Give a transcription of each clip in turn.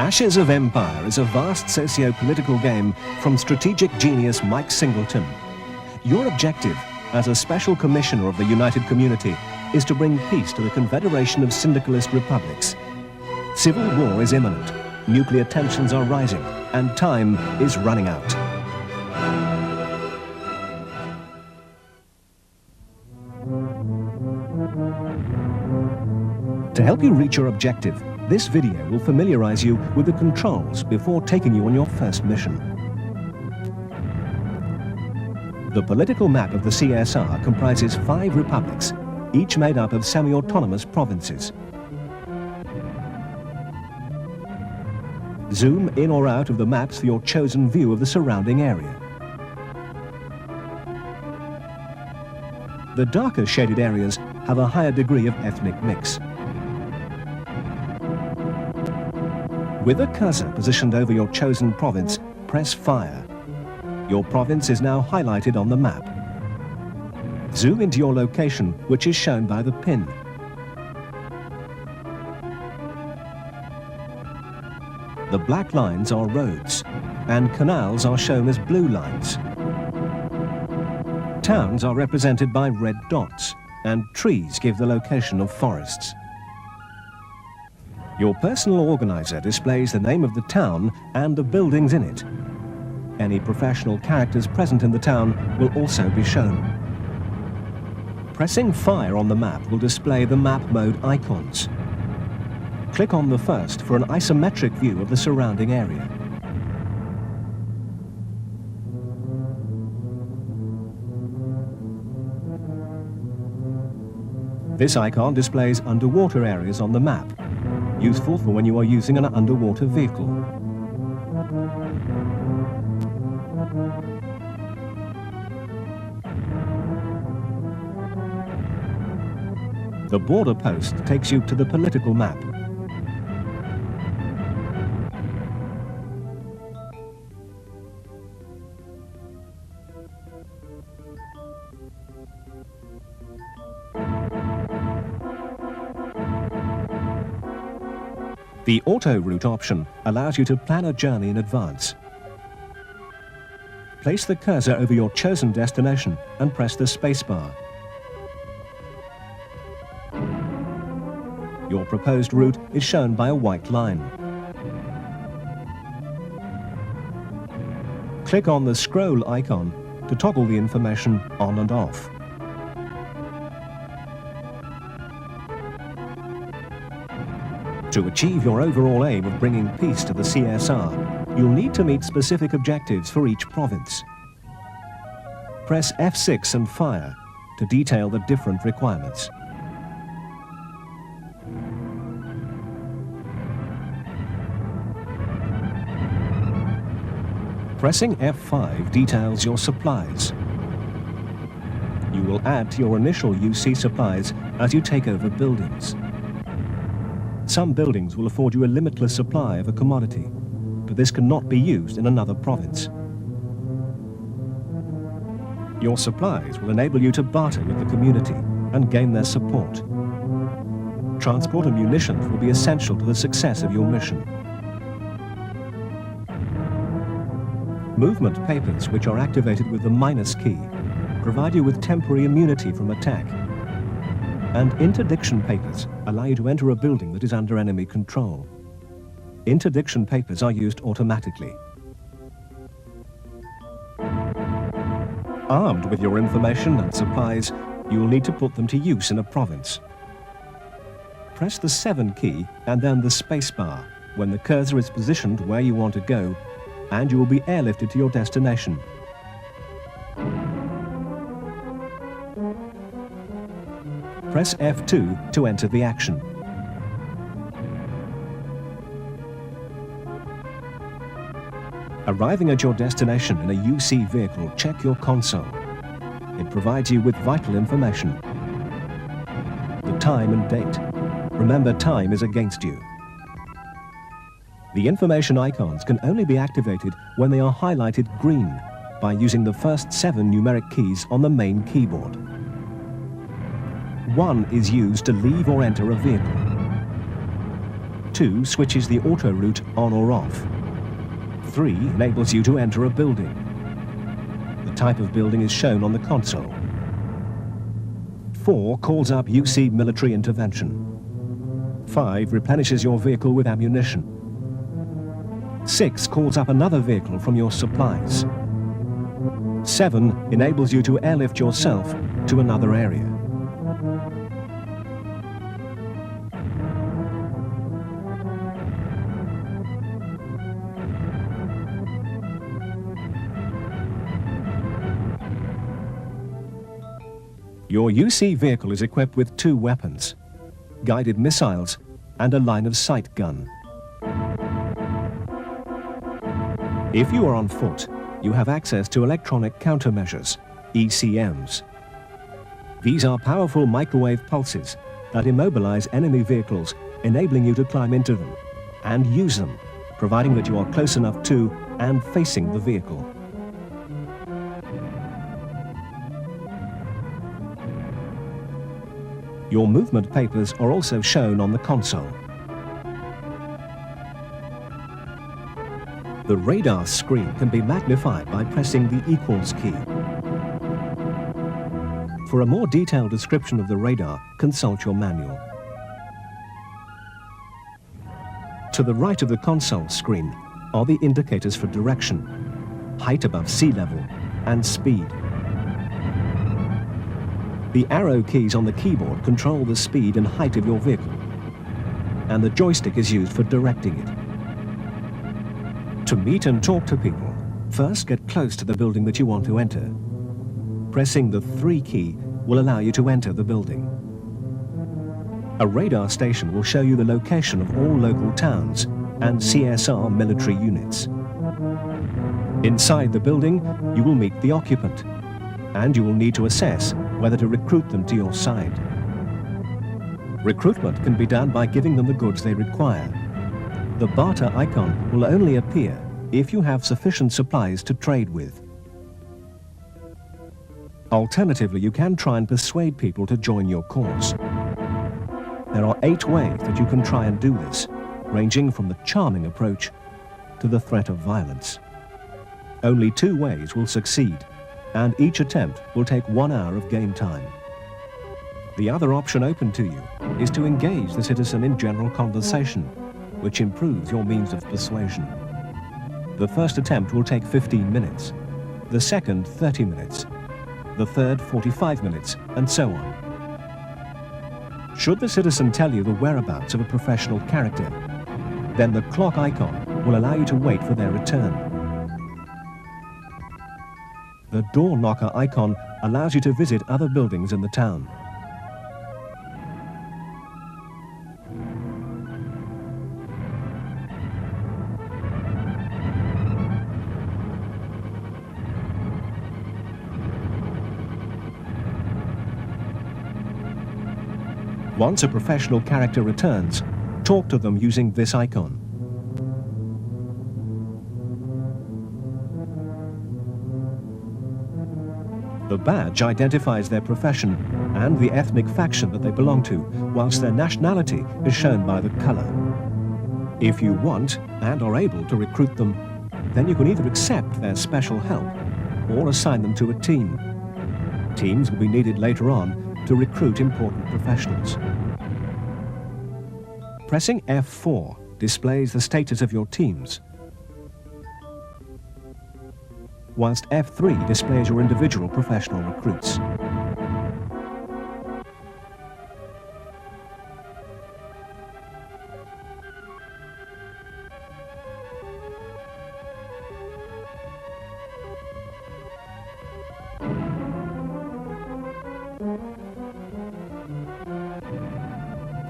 Ashes of Empire is a vast socio-political game from strategic genius Mike Singleton. Your objective, as a special commissioner of the United Community, is to bring peace to the Confederation of Syndicalist Republics. Civil war is imminent, nuclear tensions are rising, and time is running out. To help you reach your objective, this video will familiarize you with the controls before taking you on your first mission. The political map of the CSR comprises 5 republics, each made up of semi-autonomous provinces. Zoom in or out of the maps for your chosen view of the surrounding area. The darker shaded areas have a higher degree of ethnic mix. With a cursor positioned over your chosen province, press Fire. Your province is now highlighted on the map. Zoom into your location, which is shown by the pin. The black lines are roads, and canals are shown as blue lines. Towns are represented by red dots, and trees give the location of forests. Your personal organizer displays the name of the town and the buildings in it. Any professional characters present in the town will also be shown. Pressing Fire on the map will display the map mode icons. Click on the first for an isometric view of the surrounding area. This icon displays underwater areas on the map, useful for when you are using an underwater vehicle. The border post takes you to the political map. The auto route option allows you to plan a journey in advance. Place the cursor over your chosen destination and press the spacebar. Your proposed route is shown by a white line. Click on the scroll icon to toggle the information on and off. To achieve your overall aim of bringing peace to the CSR, you'll need to meet specific objectives for each province. Press F6 and Fire to detail the different requirements. Pressing F5 details your supplies. You will add to your initial UC supplies as you take over buildings. Some buildings will afford you a limitless supply of a commodity, but this cannot be used in another province. Your supplies will enable you to barter with the community and gain their support. Transport and munitions will be essential to the success of your mission. Movement papers, which are activated with the minus key, provide you with temporary immunity from attack. And interdiction papers allow you to enter a building that is under enemy control. Interdiction papers are used automatically. Armed with your information and supplies, you will need to put them to use in a province. Press the 7 key and then the spacebar when the cursor is positioned where you want to go, and you will be airlifted to your destination. Press F2 to enter the action. Arriving at your destination in a UC vehicle, check your console. It provides you with vital information. The time and date. Remember, time is against you. The information icons can only be activated when they are highlighted green by using the first 7 numeric keys on the main keyboard. 1 is used to leave or enter a vehicle. 2 switches the auto route on or off. 3 enables you to enter a building. The type of building is shown on the console. 4 calls up UC military intervention. 5 replenishes your vehicle with ammunition. 6 calls up another vehicle from your supplies. 7 enables you to airlift yourself to another area. Your UC vehicle is equipped with 2 weapons, guided missiles and a line-of-sight gun. If you are on foot, you have access to electronic countermeasures, ECMs. These are powerful microwave pulses that immobilize enemy vehicles, enabling you to climb into them and use them, providing that you are close enough to and facing the vehicle. Your movement papers are also shown on the console. The radar screen can be magnified by pressing the equals key. For a more detailed description of the radar, consult your manual. To the right of the console screen are the indicators for direction, height above sea level, and speed. The arrow keys on the keyboard control the speed and height of your vehicle, and the joystick is used for directing it. To meet and talk to people, first get close to the building that you want to enter. Pressing the 3 key will allow you to enter the building. A radar station will show you the location of all local towns and CSR military units. Inside the building, you will meet the occupant, and you will need to assess whether to recruit them to your side. Recruitment can be done by giving them the goods they require. The barter icon will only appear if you have sufficient supplies to trade with. Alternatively, you can try and persuade people to join your cause. There are 8 ways that you can try and do this, ranging from the charming approach to the threat of violence. Only 2 ways will succeed, and each attempt will take 1 hour of game time. The other option open to you is to engage the citizen in general conversation, which improves your means of persuasion. The first attempt will take 15 minutes, the second 30 minutes, the third 45 minutes, and so on. Should the citizen tell you the whereabouts of a professional character, then the clock icon will allow you to wait for their return. The door knocker icon allows you to visit other buildings in the town. Once a professional character returns, talk to them using this icon. The badge identifies their profession and the ethnic faction that they belong to, whilst their nationality is shown by the color. If you want and are able to recruit them, then you can either accept their special help or assign them to a team. Teams will be needed later on to recruit important professionals. Pressing F4 displays the status of your teams, whilst F3 displays your individual professional recruits.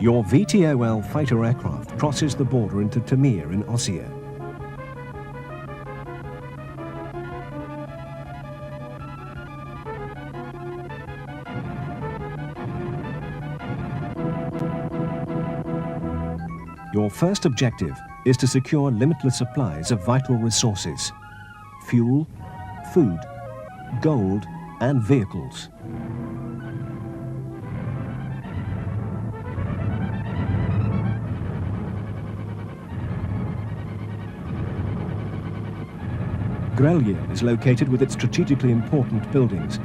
Your VTOL fighter aircraft crosses the border into Tamir in Ossia. Your first objective is to secure limitless supplies of vital resources: fuel, food, gold, and vehicles. Grellier is located with its strategically important buildings,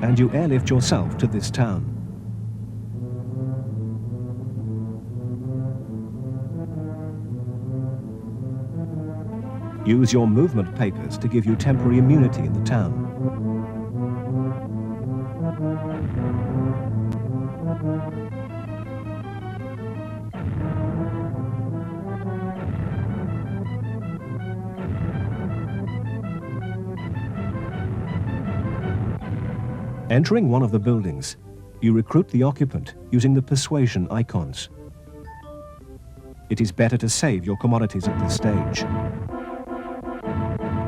and you airlift yourself to this town. Use your movement papers to give you temporary immunity in the town. Entering one of the buildings, you recruit the occupant using the persuasion icons. It is better to save your commodities at this stage.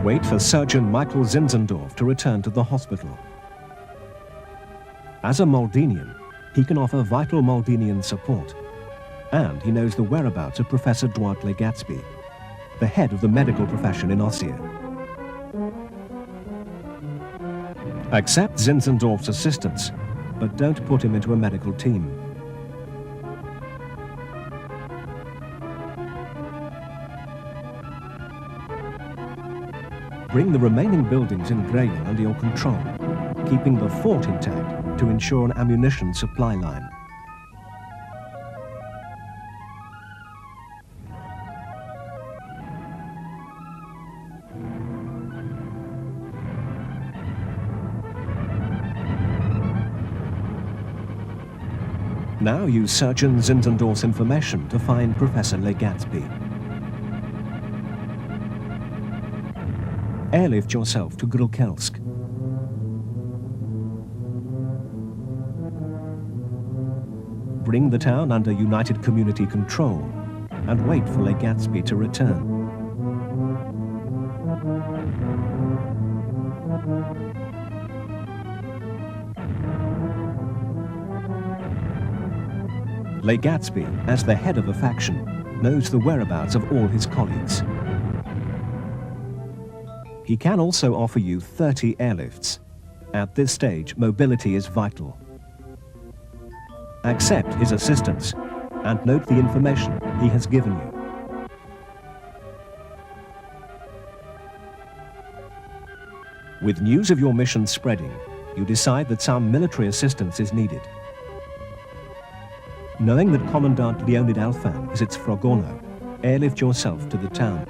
Wait for Surgeon Michael Zinzendorf to return to the hospital. As a Maldinian, he can offer vital Maldinian support, and he knows the whereabouts of Professor Dwight Legatsby, the head of the medical profession in Ossia. Accept Zinzendorf's assistance, but don't put him into a medical team. Bring the remaining buildings in Grellier under your control, keeping the fort intact to ensure an ammunition supply line. Now use Surgeon Zinzendorf's information to find Professor Legatsby. Airlift yourself to Grylkelsk. Bring the town under United Community control and wait for Legatsby to return. Legatsby, as the head of a faction, knows the whereabouts of all his colleagues. He can also offer you 30 airlifts. At this stage, mobility is vital. Accept his assistance and note the information he has given you. With news of your mission spreading, you decide that some military assistance is needed. Knowing that Commandant Leonid Alfan visits Frogorno, airlift yourself to the town.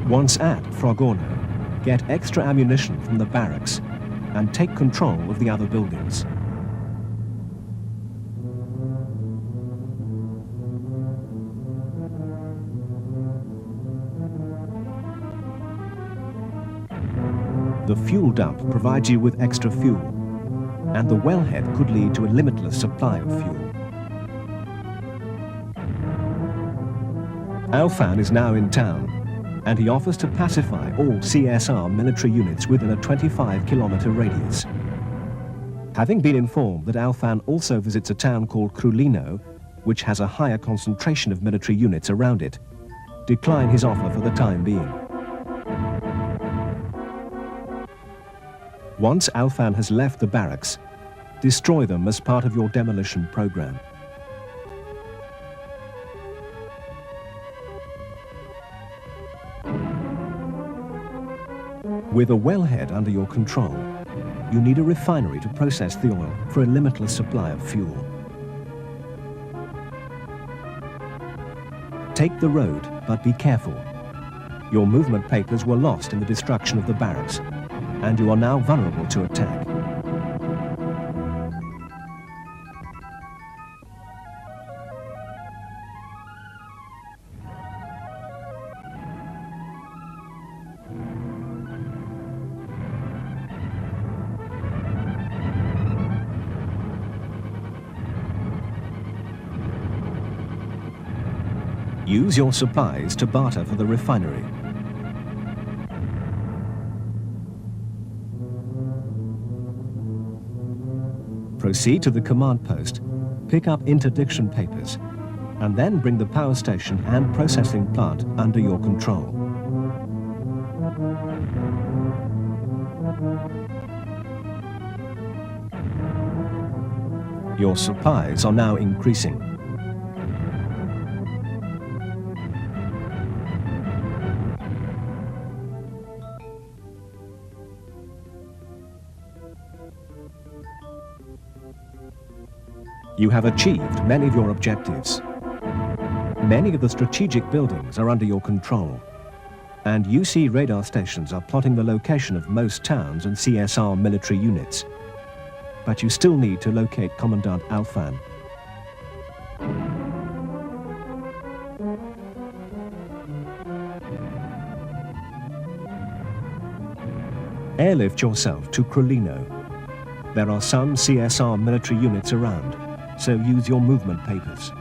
Once at Frogorno, get extra ammunition from the barracks and take control of the other buildings. The fuel dump provides you with extra fuel, and the wellhead could lead to a limitless supply of fuel. Alfan is now in town, and he offers to pacify all CSR military units within a 25-kilometer radius. Having been informed that Alfan also visits a town called Krulino, which has a higher concentration of military units around it, decline his offer for the time being. Once Alfan has left the barracks, destroy them as part of your demolition program. With a wellhead under your control, you need a refinery to process the oil for a limitless supply of fuel. Take the road, but be careful. Your movement papers were lost in the destruction of the barracks, and you are now vulnerable to attack. Use your supplies to barter for the refinery. Proceed to the command post, pick up interdiction papers, and then bring the power station and processing plant under your control. Your supplies are now increasing. You have achieved many of your objectives. Many of the strategic buildings are under your control, and UC radar stations are plotting the location of most towns and CSR military units. But you still need to locate Commandant Alfan. Airlift yourself to Krolino. There are some CSR military units around, so use your movement papers.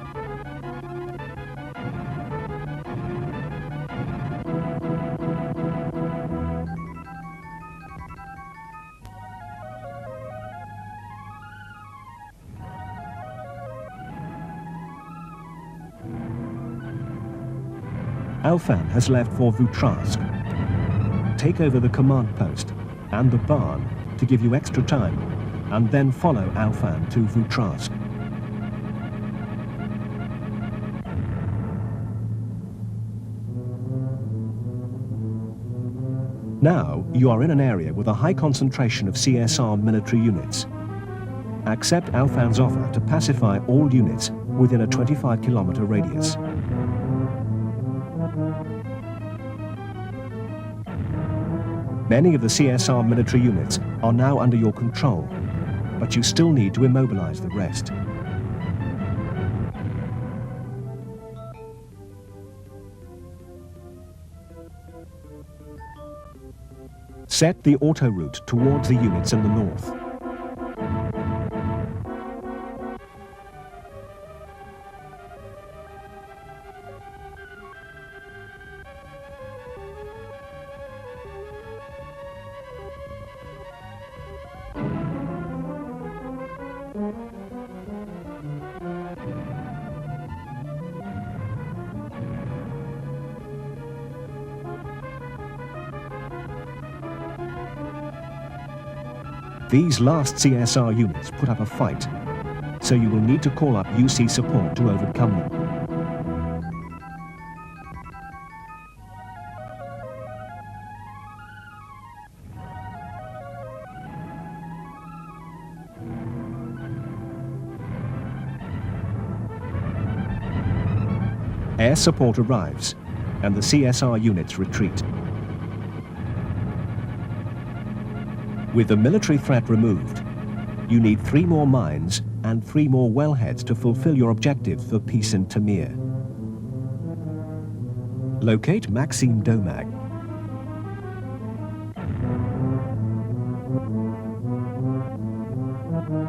Alfan has left for Vutrask. Take over the command post and the barn to give you extra time, and then follow Alfan to Vutrask. Now you are in an area with a high concentration of CSR military units. Accept Alfan's offer to pacify all units within a 25-kilometer radius. Many of the CSR military units are now under your control, but you still need to immobilize the rest. Set the auto route towards the units in the north. These last CSR units put up a fight, so you will need to call up UC support to overcome them. Air support arrives, and the CSR units retreat. With the military threat removed, you need 3 more mines and 3 more wellheads to fulfill your objective for peace in Tamir. Locate Maxim Domag.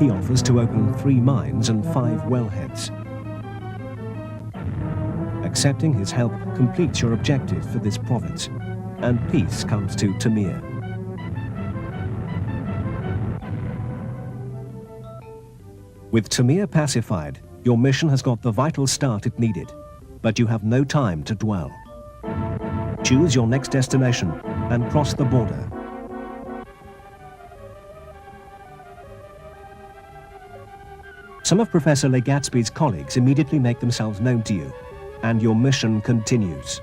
He offers to open 3 mines and 5 wellheads. Accepting his help completes your objective for this province, and peace comes to Tamir. With Tamir pacified, your mission has got the vital start it needed, but you have no time to dwell. Choose your next destination and cross the border. Some of Professor Legatsby's colleagues immediately make themselves known to you, and your mission continues.